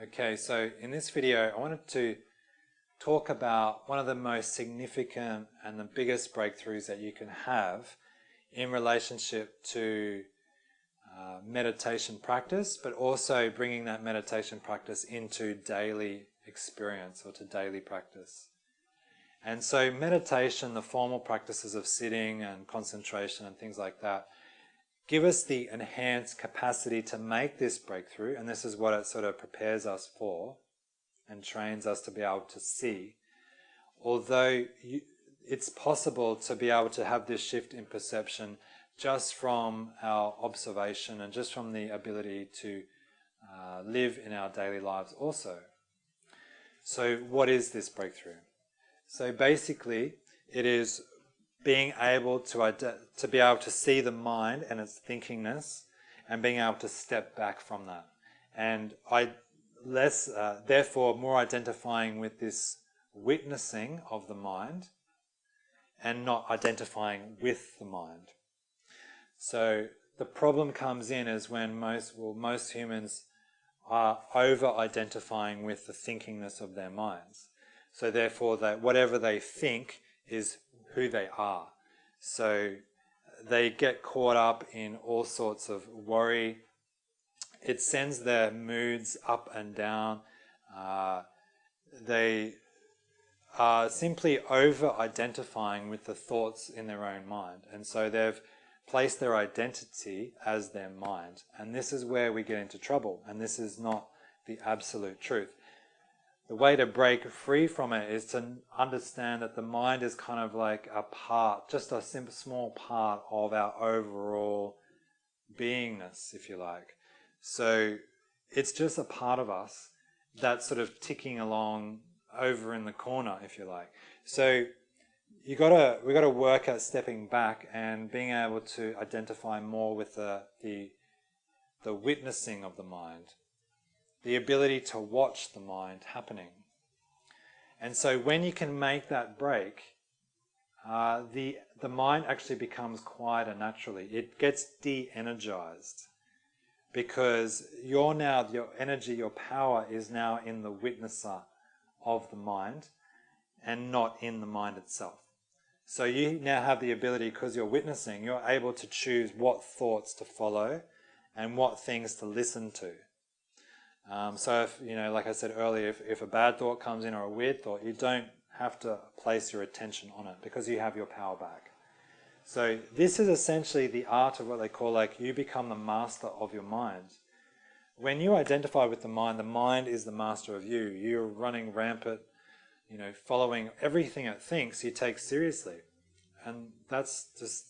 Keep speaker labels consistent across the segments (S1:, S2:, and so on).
S1: Okay, so in this video I wanted to talk about one of the most significant and the biggest breakthroughs that you can have in relationship to meditation practice, but also bringing that meditation practice into daily experience or to daily practice. And so meditation, the formal practices of sitting and concentration and things like that, give us the enhanced capacity to make this breakthrough, and this is what it sort of prepares us for and trains us to be able to see. Although it's possible to be able to have this shift in perception just from our observation and just from the ability to live in our daily lives also. So what is this breakthrough? So basically it is being able to be able to see the mind and its thinkingness and being able to step back from that. And therefore more identifying with this witnessing of the mind and not identifying with the mind. So the problem comes in is when most humans are over-identifying with the thinkingness of their minds. So therefore that whatever they think is who they are. So they get caught up in all sorts of worry. It sends their moods up and down. They are simply over-identifying with the thoughts in their own mind. And so they've placed their identity as their mind. And this is where we get into trouble. And this is not the absolute truth. The way to break free from it is to understand that the mind is kind of like a part, just a simple, small part of our overall beingness, if you like. So it's just a part of us that's sort of ticking along over in the corner, if you like. So we got to work at stepping back and being able to identify more with the witnessing of the mind. The ability to watch the mind happening. And so when you can make that break, the mind actually becomes quieter naturally. It gets de-energized because your energy, your power is now in the witnesser of the mind and not in the mind itself. So you now have the ability, because you're witnessing, you're able to choose what thoughts to follow and what things to listen to. So if, like I said earlier, if a bad thought comes in or a weird thought, you don't have to place your attention on it because you have your power back. So this is essentially the art of what they call you become the master of your mind. When you identify with the mind is the master of you. You're running rampant, following everything it thinks you take seriously. And that's just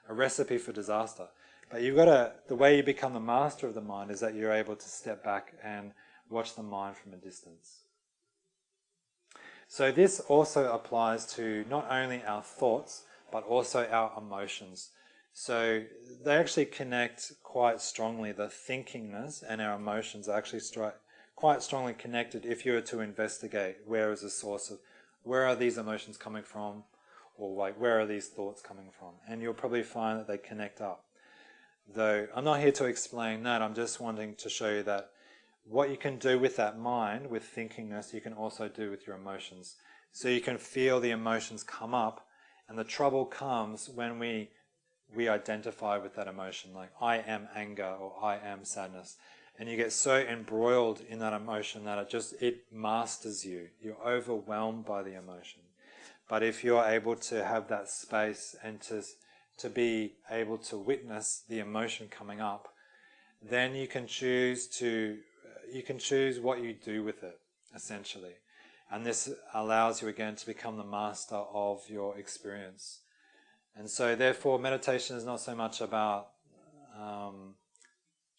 S1: a recipe for disaster. But the way you become the master of the mind is that you're able to step back and watch the mind from a distance. So this also applies to not only our thoughts, but also our emotions. So they actually connect quite strongly. The thinkingness and our emotions are actually quite strongly connected if you were to investigate where is the source of, where are these emotions coming from, or where are these thoughts coming from. And you'll probably find that they connect up. Though I'm not here to explain that, I'm just wanting to show you that what you can do with that mind, with thinkingness, you can also do with your emotions. So you can feel the emotions come up, and the trouble comes when we identify with that emotion, like I am anger or I am sadness. And you get so embroiled in that emotion that it masters you. You're overwhelmed by the emotion. But if you're able to have that space and to be able to witness the emotion coming up, then you can choose what you do with it, essentially. And this allows you again to become the master of your experience. And so therefore meditation is not so much about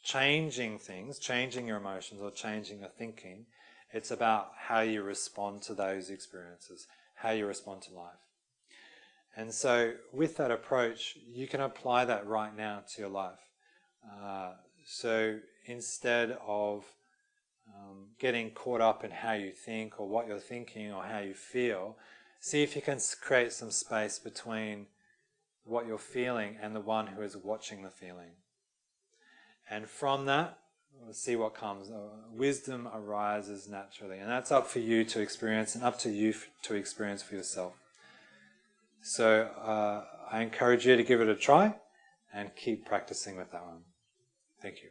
S1: changing things, changing your emotions or changing your thinking. It's about how you respond to those experiences, how you respond to life. And so with that approach, you can apply that right now to your life. So instead of getting caught up in how you think or what you're thinking or how you feel, see if you can create some space between what you're feeling and the one who is watching the feeling. And from that, we'll see what comes. Wisdom arises naturally, and that's up for you to experience and up to you to experience for yourself. So I encourage you to give it a try and keep practicing with that one. Thank you.